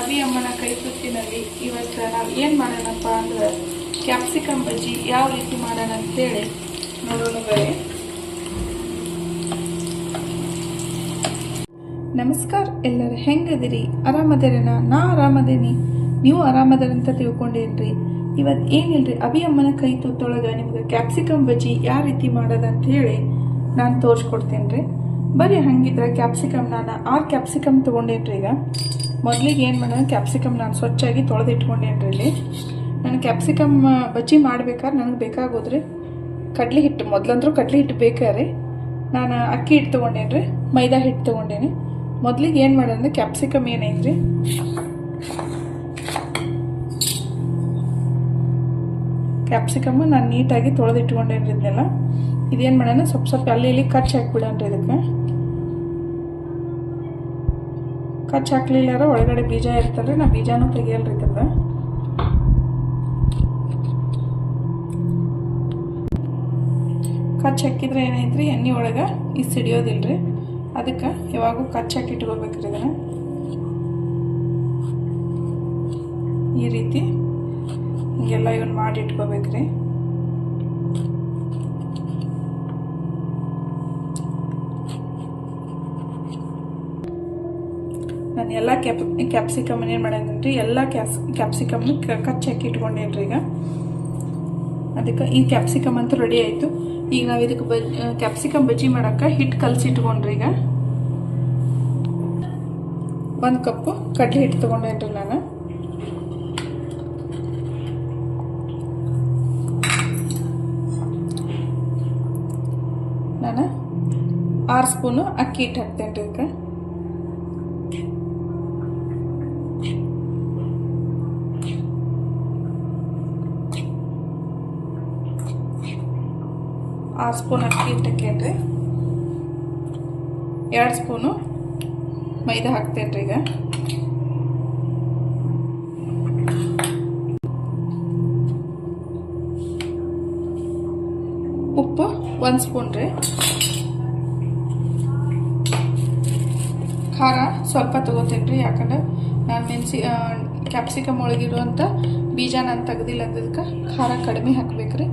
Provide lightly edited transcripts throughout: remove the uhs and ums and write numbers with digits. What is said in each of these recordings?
ಅಭಿ ಅಮ್ಮನ ಕೈ ತುತ್ತಿನಲ್ಲಿ ಇವತ್ತು ನಾವು ಏನು ಮಾಡೋಣಪ್ಪ ಅಂದ್ರೆ ಕ್ಯಾಪ್ಸಿಕಮ್ ಬಜ್ಜಿ ಯಾವ ರೀತಿ ಮಾಡೋಣ ಅಂತೇಳಿ ನೋಡೋಣ ಬರೀ. ನಮಸ್ಕಾರ ಎಲ್ಲರೂ, ಹೆಂಗದಿರಿ? ಆರಾಮದಿರೇನ? ನಾ ಆರಾಮದೇನಿ, ನೀವು ಆರಾಮದರಂತ ತಿಳ್ಕೊಂಡೇನ್ರಿ. ಇವತ್ತು ಏನಿಲ್ರಿ, ಅಭಿ ಅಮ್ಮನ ಕೈ ತುತ್ತೊಳಗೆ ನಿಮ್ಗೆ ಕ್ಯಾಪ್ಸಿಕಮ್ ಬಜ್ಜಿ ಯಾವ ರೀತಿ ಮಾಡೋದು ಅಂತ ಹೇಳಿ ನಾನು ತೋರಿಸ್ಕೊಡ್ತೇನೆ ರೀ. ಬರೀ ಹಂಗಿದ್ರೆ ಕ್ಯಾಪ್ಸಿಕಮ್ ನಾನು 6 ಕ್ಯಾಪ್ಸಿಕಮ್ ತೊಗೊಂಡೇನ್ರಿ. ಈಗ ಮೊದಲಿಗೆ ಏನು ಮಾಡೋಣ, ಕ್ಯಾಪ್ಸಿಕಮ್ ನಾನು ಸ್ವಚ್ಛಾಗಿ ತೊಳೆದಿಟ್ಕೊಂಡೇನ್ರಿ. ಇಲ್ಲಿ ನಾನು ಕ್ಯಾಪ್ಸಿಕಮ್ ಬಜ್ಜಿ ಮಾಡ್ಬೇಕಾದ್ರೆ ನನಗೆ ಬೇಕಾಗೋದ್ರಿ ಕಡ್ಲೆ ಹಿಟ್ಟು. ಮೊದಲಂದ್ರೂ ಕಡ್ಲೆ ಹಿಟ್ಟು ಬೇಕಾರೆ, ನಾನು ಅಕ್ಕಿ ಹಿಟ್ಟು ತೊಗೊಂಡೇನ್ರಿ, ಮೈದಾ ಹಿಟ್ಟು ತೊಗೊಂಡೇನಿ. ಮೊದಲಿಗೆ ಏನು ಮಾಡೋಣ, ಕ್ಯಾಪ್ಸಿಕಮ್ ಏನೈತ್ರಿ ಕ್ಯಾಪ್ಸಿಕಮ್ ನಾನು ನೀಟಾಗಿ ತೊಳೆದಿಟ್ಕೊಂಡೇನ್ರಿ. ಇದನ್ನೆಲ್ಲ ಇದೇನು ಮಾಡೋಣ, ಸ್ವಲ್ಪ ಅಲ್ಲಿ ಇಲ್ಲಿ ಕಚ್ಚಿ ಹಾಕ್ಬಿಡೋಣ್ರಿ. ಇದಕ್ಕೆ ಕಚ್ಚಿ ಹಾಕ್ಲಿಲ್ಲಾರ ಒಳಗಡೆ ಬೀಜ ಇರ್ತಲ್ರಿ, ನಾ ಬೀಜನೂ ತೆಗಿಯಲ್ರಿ. ಇದ್ರದ ಕಚ್ಚಿ ಹಾಕಿದ್ರೆ ಏನೈತ್ರಿ, ಎಣ್ಣೆ ಒಳಗೆ ಇದು ಸಿಡಿಯೋದಿಲ್ರಿ. ಅದಕ್ಕೆ ಯಾವಾಗೂ ಕಚ್ಚಿ ಹಾಕಿ ಇಟ್ಕೋಬೇಕ್ರಿ. ಇದನ್ನ ಈ ರೀತಿ ಹಿಂಗೆಲ್ಲ ಇವನ್ನ ಮಾಡಿ ಇಟ್ಕೋಬೇಕ್ರಿ. ನಾನು ಎಲ್ಲ ಕ್ಯಾಪ್ಸಿಕಮ್ ಏನು ಮಾಡೋದೇನ್ರಿ, ಎಲ್ಲ ಕ್ಯಾಪ್ಸಿಕಮ್ನ ಕಚ್ಚಿ ಹಾಕಿ ಇಟ್ಕೊಂಡೇನ್ರಿ. ಈಗ ಅದಕ್ಕೆ ಈ ಕ್ಯಾಪ್ಸಿಕಮ್ ಅಂತೂ ರೆಡಿ ಆಯಿತು. ಈಗ ನಾವು ಇದಕ್ಕೆ ಕ್ಯಾಪ್ಸಿಕಮ್ ಬಜ್ಜಿ ಮಾಡೋಕೆ ಹಿಟ್ಟು ಕಲಸಿಟ್ಕೊಂಡ್ರಿ. ಈಗ 1 ಕಪ್ಪು ಕಡಲೆ ಹಿಟ್ಟು ತೊಗೊಂಡೇನ್ರಿ. ನಾನು 6 ಸ್ಪೂನು ಅಕ್ಕಿ ಹಿಟ್ಟು ಹಾಕ್ತೇನೆ ರೀ. ಇದಕ್ಕೆ ಆರು ಸ್ಪೂನ್ ಅಕ್ಕಿ ಹಿಟ್ಟು ಹಾಕೇನ್ರಿ. 2 ಸ್ಪೂನು ಮೈದಾ ಹಾಕ್ತೇನ್ರಿ. ಈಗ ಉಪ್ಪು 1 ಸ್ಪೂನ್ ರೀ. ಖಾರ ಸ್ವಲ್ಪ ತಗೋತೇನ್ರಿ, ಯಾಕಂದ್ರೆ ನಾನು ಕ್ಯಾಪ್ಸಿಕಮ್ ಒಳಗಿರುವಂಥ ಬೀಜ ನಾನು ತೆಗ್ದಿಲ್ಲ ಅಂದದಕ್ಕೆ ಖಾರ ಕಡಿಮೆ ಹಾಕ್ಬೇಕ್ರಿ.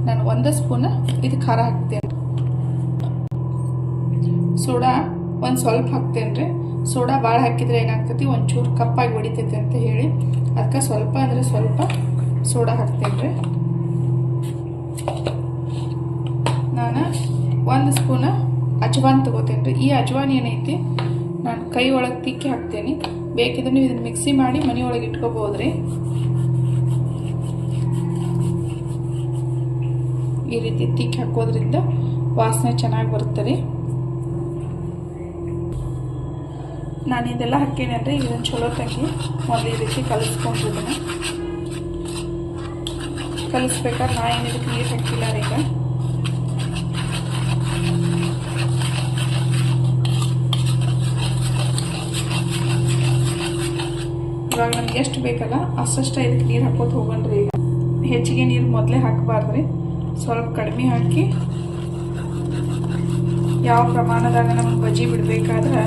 ನಾನು 1 ಸ್ಪೂನ್ ಇದು ಖಾರ ಹಾಕ್ತೇನೆ. ಸೋಡಾ ಒಂದು ಸ್ವಲ್ಪ ಹಾಕ್ತೇನೆ. ಸೋಡಾ ಭಾಳ ಹಾಕಿದ್ರೆ ಏನಾಗ್ತೈತಿ, ಒಂಚೂರು ಕಪ್ಪಾಗಿ ಹೊಡಿತೈತಿ ಅಂತ ಹೇಳಿ ಅದಕ್ಕೆ ಸ್ವಲ್ಪ ಅಂದರೆ ಸ್ವಲ್ಪ ಸೋಡಾ ಹಾಕ್ತೇನೆ. ನಾನು 1 ಸ್ಪೂನ್ ಅಜ್ವಾನ್ ತಗೋತೇನೆ. ಈ ಅಜ್ವಾನ್ ಏನೈತಿ ನಾನು ಕೈ ಒಳಗೆ ತಿಕ್ಕಿ ಹಾಕ್ತೇನೆ. ಬೇಕಿದ್ರೆ ನೀವು ಇದನ್ನು ಮಿಕ್ಸಿ ಮಾಡಿ ಮನೆಯೊಳಗೆ ಇಟ್ಕೋಬೋದ್ರಿ. ಈ ರೀತಿ ತಿಕ್ಕಿ ಹಾಕೋದ್ರಿಂದ ವಾಸನೆ ಚೆನ್ನಾಗಿ ಬರ್ತದೆ. ನಾನು ಇದೆಲ್ಲ ಹಾಕೇನೆ ಅಂದರೆ ಇದನ್ನು ಚಲೋ ತಂಗಿ ಮೊದಲು ಈ ರೀತಿ ಕಲಿಸ್ಕೊಂಡಿದ್ದೀನಿ. ಕಲಿಸ್ಬೇಕಾದ್ರೆ ನಾ ಏನು ಇದಕ್ಕೆ ನೀರು ಹಾಕಿಲ್ಲ ರೀ. ಈಗ ಇವಾಗ ನಮ್ಗೆ ಎಷ್ಟು ಬೇಕಲ್ಲ ಅಷ್ಟಷ್ಟ ಇದಕ್ಕೆ ನೀರು ಹಾಕೋತ ಹೋಗಣ್ರಿ. ಈಗ ಹೆಚ್ಚಿಗೆ ನೀರು ಮೊದಲೇ ಹಾಕಬಾರ್ದ್ರಿ, ಸ್ವಲ್ಪ ಕಡಿಮೆ ಹಾಕಿ ಯಾವ ಪ್ರಮಾಣದಾಗ ನಮಗೆ ಬಜ್ಜಿ ಬಿಡಬೇಕಾದ್ರೆ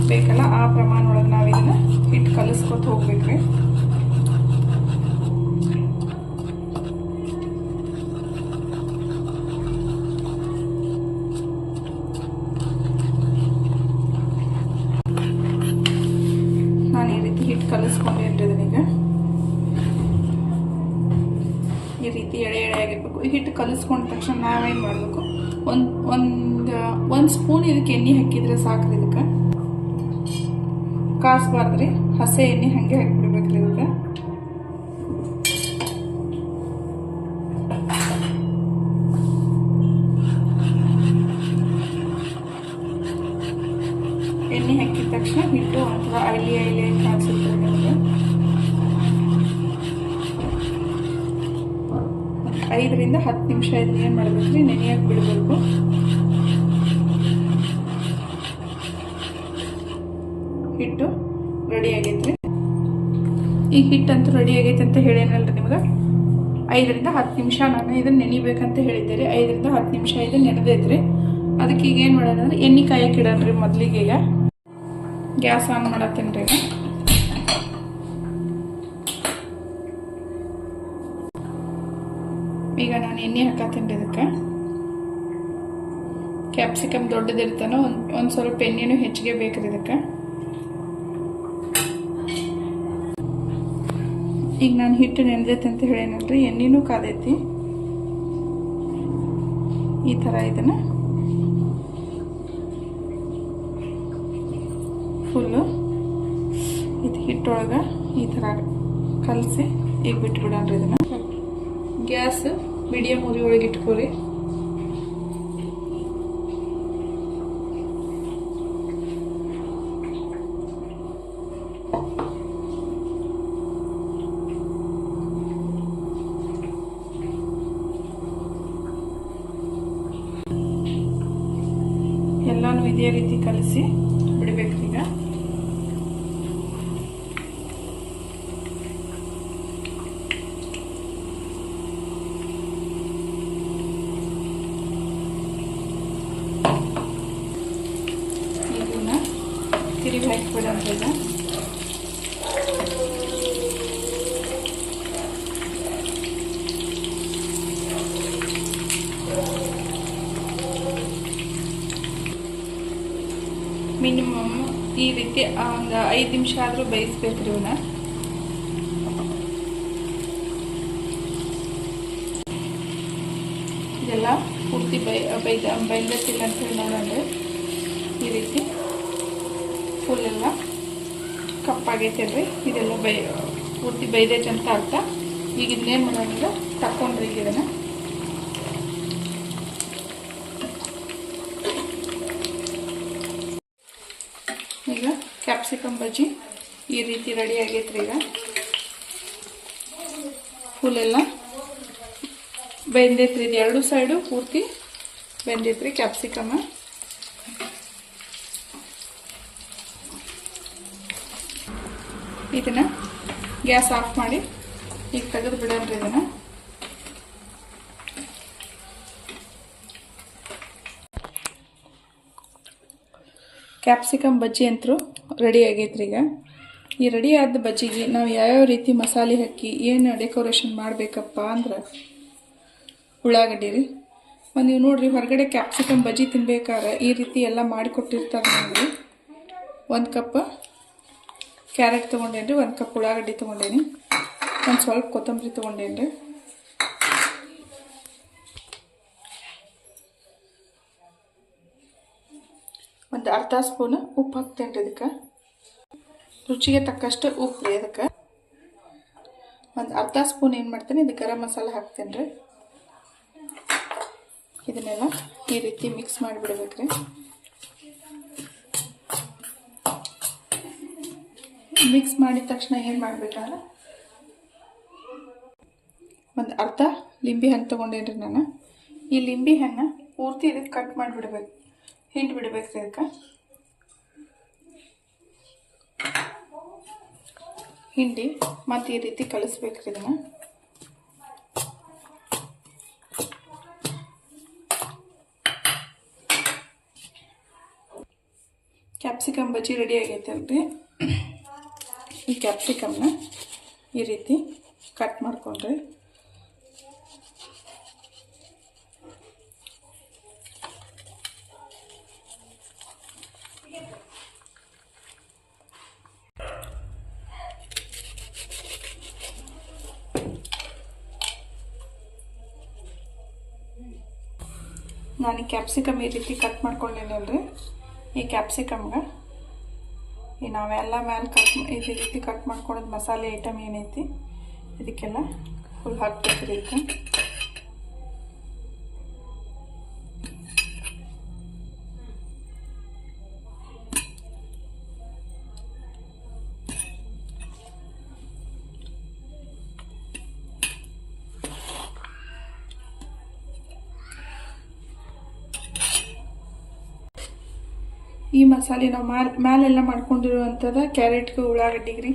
ಬೇಕಲ್ಲ ಆ ಪ್ರಮಾಣ ಒಳಗೆ ನಾವು ಇದನ್ನ ಹಿಟ್ಟು ಕಲಿಸ್ಕೊತ ಹೋಗ್ಬೇಕ್ರಿ. ನಾನು ಈ ರೀತಿ ಹಿಟ್ಟು ಕಲಿಸ್ಕೊಂಡಿರ್ತೀನಿ. ಈಗ ಈ ರೀತಿ ಎಳೆ ಆಗಿರ್ಬೇಕು. ಹಿಟ್ಟು ಕಲಿಸ್ಕೊಂಡ ತಕ್ಷಣ ನಾವೇನು ಮಾಡಬೇಕು, ಒಂದು ಸ್ಪೂನ್ ಇದಕ್ಕೆ ಎಣ್ಣೆ ಹಾಕಿದ್ರೆ ಸಾಕ್ರಿ. ಇದಕ್ಕೆ ಕಾಸ್ಬಾರ್ದ್ರಿ, ಹಸೆ ಎಣ್ಣೆ ಹಾಗೆ ಹಾಕಿಬಿಡ್ಬೇಕ್ರಿ. ಇದಕ್ಕೆ ಎಣ್ಣೆ ಹಾಕಿದ ತಕ್ಷಣ ಹಿಟ್ಟು ಒಂಥರ ಐಲಿ ಕಾಣಿಸುತ್ತೆ. ನಿಮಗೆ 5 ರಿಂದ 10 ನಿಮಿಷ ಇದನ್ನ ಏನು ಮಾಡಬೇಕ್ರಿ, ನೆನೆಯಕ್ಕೆ ಬಿಡಬೇಕು. ಹಿಟ್ಟು ರೆಡಿ ಆಗೈತ್ರಿ. ಈ ಹಿಟ್ಟಂತೂ ರೆಡಿ ಆಗೈತೆ ಅಂತ ಹೇಳೇನಲ್ರಿ ನಿಮ್ಗೆ. 5 ರಿಂದ 10 ನಿಮಿಷ ನಾನು ಇದನ್ನ ನೆನಿಬೇಕಂತ ಹೇಳಿದ್ದೆ ರೀ. 5 ರಿಂದ 10 ನಿಮಿಷ ಇದನ್ನ ನೆನೆದೈತ್ರಿ. ಅದಕ್ಕೆ ಈಗ ಏನು ಮಾಡೋಣ ಅಂದ್ರೆ ಎಣ್ಣೆ ಕಾಯಕ್ಕೆ ಇಡೋಣ್ರಿ. ಮೊದಲಿಗೆ ಈಗ ಗ್ಯಾಸ್ ಆನ್ ಮಾಡತ್ತೇನೆ ರೀ. ಈಗ ನಾನು ಎಣ್ಣೆ ಹಾಕತ್ತೀನಿ ಇದಕ್ಕೆ. ಕ್ಯಾಪ್ಸಿಕಮ್ ದೊಡ್ಡದಿರ್ತಾನೋ ಒಂದು ಸ್ವಲ್ಪ ಎಣ್ಣೆನೂ ಹೆಚ್ಚಿಗೆ ಬೇಕ್ರಿ ಇದಕ್ಕೆ. ಈಗ ನಾನು ಹಿಟ್ಟು ನೆನೆದೈತೆ ಅಂತ ಹೇಳೇನಲ್ರಿ, ಎಣ್ಣೆನೂ ಕಾದೈತಿ. ಈ ಥರ ಇದನ್ನು ಫುಲ್ಲು ಇದು ಹಿಟ್ಟೊಳಗೆ ಈ ಥರ ಕಲಸಿ ಈಗ ಬಿಟ್ಬಿಡೋಣ್ರಿ. ಇದನ್ನು ಗ್ಯಾಸ್ ಮೀಡಿಯಮ್ ಉರಿ ಒಳಗೆ ಇಟ್ಕೊರಿ. ಎಲ್ಲಾನು ಇದೇ ರೀತಿ ಕಲಸಿ ಬಿಡ್ಬೇಕ್ರಿ. ಈಗ ಇದನ್ನ ತಿರುಗಿ ಹಾಕಿಬಿಡೋಣ. ಈಗ ಮಿನಿಮಮ್ ಈ ರೀತಿ ಒಂದು 5 ನಿಮಿಷ ಆದರೂ ಬೇಯಿಸ್ಬೇಕ್ರಿ ಇವನ್ನ. ಇದೆಲ್ಲ ಪೂರ್ತಿ ಬೈದತ್ತಿಲ್ಲ ಅಂತೇಳಿ ನೋಡೋಣ. ಈ ರೀತಿ ಫುಲ್ ಎಲ್ಲ ಕಪ್ಪಾಗೈತೆ ಅಲ್ರಿ, ಇದೆಲ್ಲ ಪೂರ್ತಿ ಬೈದೈತೆ ಅಂತ ಅರ್ಥ. ಈಗ ಇದನ್ನೇನು ಮಾಡೋಣ, ತಕ್ಕೊಂಡ್ರಿ ಈಗ ಇದನ್ನು. ಈಗ ಕ್ಯಾಪ್ಸಿಕಮ್ ಬಜ್ಜಿ ಈ ರೀತಿ ರೆಡಿ ಆಗೈತ್ರಿ. ಈಗ ಫುಲ್ ಎಲ್ಲ ಬೆಂದೈತ್ರಿ. ಇದು 2 ಸೈಡು ಪೂರ್ತಿ ಬೆಂದೈತ್ರಿ ಕ್ಯಾಪ್ಸಿಕಮ್. ಇದನ್ನ ಗ್ಯಾಸ್ ಆಫ್ ಮಾಡಿ ಈಗ ತೆಗೆದು ಬಿಡೋಣ್ರಿ. ಇದನ್ನ ಕ್ಯಾಪ್ಸಿಕಮ್ ಬಜ್ಜಿ ಅಂತೂ ರೆಡಿ ಆಗೈತ್ರಿ. ಈಗ ಈ ರೆಡಿ ಆದ ಬಜ್ಜಿಗೆ ನಾವು ಯಾವ್ಯಾವ ರೀತಿ ಮಸಾಲೆ ಹಾಕಿ ಏನು ಡೆಕೋರೇಷನ್ ಮಾಡಬೇಕಪ್ಪ ಅಂದ್ರೆ, ಉಳ್ಳಾಗಡ್ಡಿ ರೀ. ನೀವು ನೋಡ್ರಿ, ಹೊರಗಡೆ ಕ್ಯಾಪ್ಸಿಕಮ್ ಬಜ್ಜಿ ತಿನ್ಬೇಕಾದ್ರೆ ಈ ರೀತಿ ಎಲ್ಲ ಮಾಡಿಕೊಟ್ಟಿರ್ತಾರೆ ನಮಗೆ. 1 ಕಪ್ ಕ್ಯಾರೆಟ್ ತೊಗೊಂಡೇನ್ರಿ, 1 ಕಪ್ ಉಳ್ಳಾಗಡ್ಡಿ ತೊಗೊಂಡೇನಿ, ಒಂದು ಸ್ವಲ್ಪ ಕೊತ್ತಂಬರಿ ತೊಗೊಂಡೇನ್ರಿ. ಒಂದು ಅರ್ಧ ಸ್ಪೂನ್ ಉಪ್ಪು ಹಾಕ್ತೇನೆ. ಇದಕ್ಕೆ ರುಚಿಗೆ ತಕ್ಕಷ್ಟು ಉಪ್ಪು ರೀ. ಅದಕ್ಕೆ ಒಂದು ಅರ್ಧ ಸ್ಪೂನ್ ಏನು ಮಾಡ್ತೇನೆ, ಇದು ಗರಂ ಮಸಾಲೆ ಹಾಕ್ತೇನೆ ರೀ. ಇದನ್ನೆಲ್ಲ ಈ ರೀತಿ ಮಿಕ್ಸ್ ಮಾಡಿಬಿಡ್ಬೇಕ್ರಿ. ಮಿಕ್ಸ್ ಮಾಡಿದ ತಕ್ಷಣ ಏನು ಮಾಡಬೇಕಂದ್ರೆ, ಒಂದು ಅರ್ಧ ಲಿಂಬೆ ಹಣ್ಣು ತೊಗೊಂಡೇನ್ರಿ ನಾನು. ಈ ಲಿಂಬೆ ಹಣ್ಣು ಪೂರ್ತಿ ಇದಕ್ಕೆ ಕಟ್ ಮಾಡಿಬಿಡ್ಬೇಕು, ಹಿಂಡಿ ಬಿಡ್ಬೇಕ್ರಿ. ಇದಕ್ಕೆ ಹಿಂಡಿ ಮತ್ತು ಈ ರೀತಿ ಕಲಿಸ್ಬೇಕ್ರಿ. ಇದನ್ನು ಕ್ಯಾಪ್ಸಿಕಮ್ ಬಜ್ಜಿ ರೆಡಿ ಆಗೈತೆ ಅಲ್ರಿ. ಈ ಕ್ಯಾಪ್ಸಿಕಮ್ನ ಈ ರೀತಿ ಕಟ್ ಮಾಡ್ಕೊಂಡ್ರಿ. ನಾನು ಕ್ಯಾಪ್ಸಿಕಮ್ ಈ ರೀತಿ ಕಟ್ ಮಾಡ್ಕೊಂಡೇನಲ್ರಿ. ಈ ಕ್ಯಾಪ್ಸಿಕಮ್ಗೆ ಈ ನಾವೆಲ್ಲ ಮೇಲೆ ಈ ರೀತಿ ಕಟ್ ಮಾಡ್ಕೊಳ್ಳೋದು ಮಸಾಲೆ ಐಟಮ್ ಏನೈತಿ ಇದಕ್ಕೆಲ್ಲ ಫುಲ್ ಹಾಕ್ಬೇಕ್ರಿ. ಇದಕ್ಕೆ ಈ ಮಸಾಲೆ ನಾವು ಮ್ಯಾಲೆಲ್ಲ ಮಾಡ್ಕೊಂಡಿರುವಂಥದ್ದು ಕ್ಯಾರೆಟ್ಗೆ ಉಳ್ಳಾಗಡ್ಡಿಗೆ ರೀ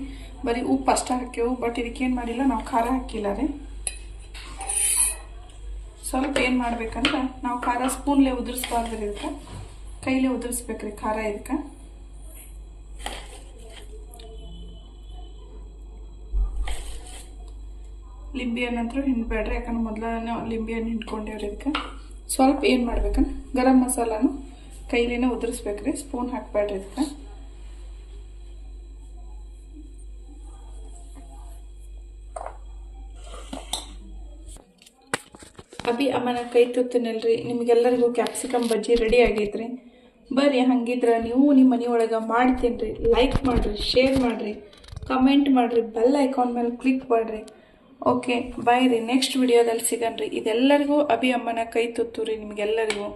ಬರೀ ಉಪ್ಪು ಅಷ್ಟೇ ಹಾಕ್ಯವು. ಬಟ್ ಇದಕ್ಕೇನು ಮಾಡಿಲ್ಲ, ನಾವು ಖಾರ ಹಾಕಿಲ್ಲ ರೀ. ಸ್ವಲ್ಪ ಏನು ಮಾಡ್ಬೇಕಂದ್ರೆ, ನಾವು ಖಾರ ಸ್ಪೂನ್ಲೆ ಉದುರಿಸ್ಬಾರ್ದು ರೀ. ಇದಕ್ಕೆ ಕೈಲೇ ಉದುರಿಸ್ಬೇಕ್ರಿ ಖಾರ. ಇದಕ್ಕೆ ಲಿಂಬೆ ಹಣ್ಣಂತೂ ಹಿಂಡ್ಬೇಡ್ರಿ, ಯಾಕಂದ್ರೆ ಮೊದಲನೇ ಲಿಂಬೆ ಹಣ್ಣು ಹಿಂಡ್ಕೊಂಡೇವ್ರಿ. ಇದಕ್ಕೆ ಸ್ವಲ್ಪ ಏನು ಮಾಡ್ಬೇಕಂದ್ರೆ ಗರಂ ಮಸಾಲಾನು ಕೈಲೇನೆ ಉದುರಿಸ್ಬೇಕ್ರಿ, ಸ್ಪೂನ್ ಹಾಕ್ಬೇಡ್ರಿ. ಇದಕ್ಕೆ ಅಭಿ ಅಮ್ಮನ ಕೈ ತುತ್ತನಲ್ರಿ, ನಿಮಗೆಲ್ಲರಿಗೂ ಕ್ಯಾಪ್ಸಿಕಮ್ ಬಜ್ಜಿ ರೆಡಿ ಆಗೈತ್ರಿ. ಬರ್ರಿ, ಹಂಗಿದ್ರೆ ನೀವು ನಿಮ್ಮ ಮನೆಯೊಳಗೆ ಮಾಡ್ತೀನಿ. ಲೈಕ್ ಮಾಡಿರಿ, ಶೇರ್ ಮಾಡಿರಿ, ಕಮೆಂಟ್ ಮಾಡಿರಿ, ಬೆಲ್ ಐಕಾನ್ ಮೇಲೆ ಕ್ಲಿಕ್ ಮಾಡಿರಿ. ಓಕೆ ಬಾಯ್ ರೀ, ನೆಕ್ಸ್ಟ್ ವಿಡಿಯೋದಲ್ಲಿ ಸಿಗನ್ರಿ. ಇದೆಲ್ಲರಿಗೂ ಅಭಿ ಅಮ್ಮನ ಕೈ ತುತ್ತು ರೀ ನಿಮಗೆಲ್ಲರಿಗೂ.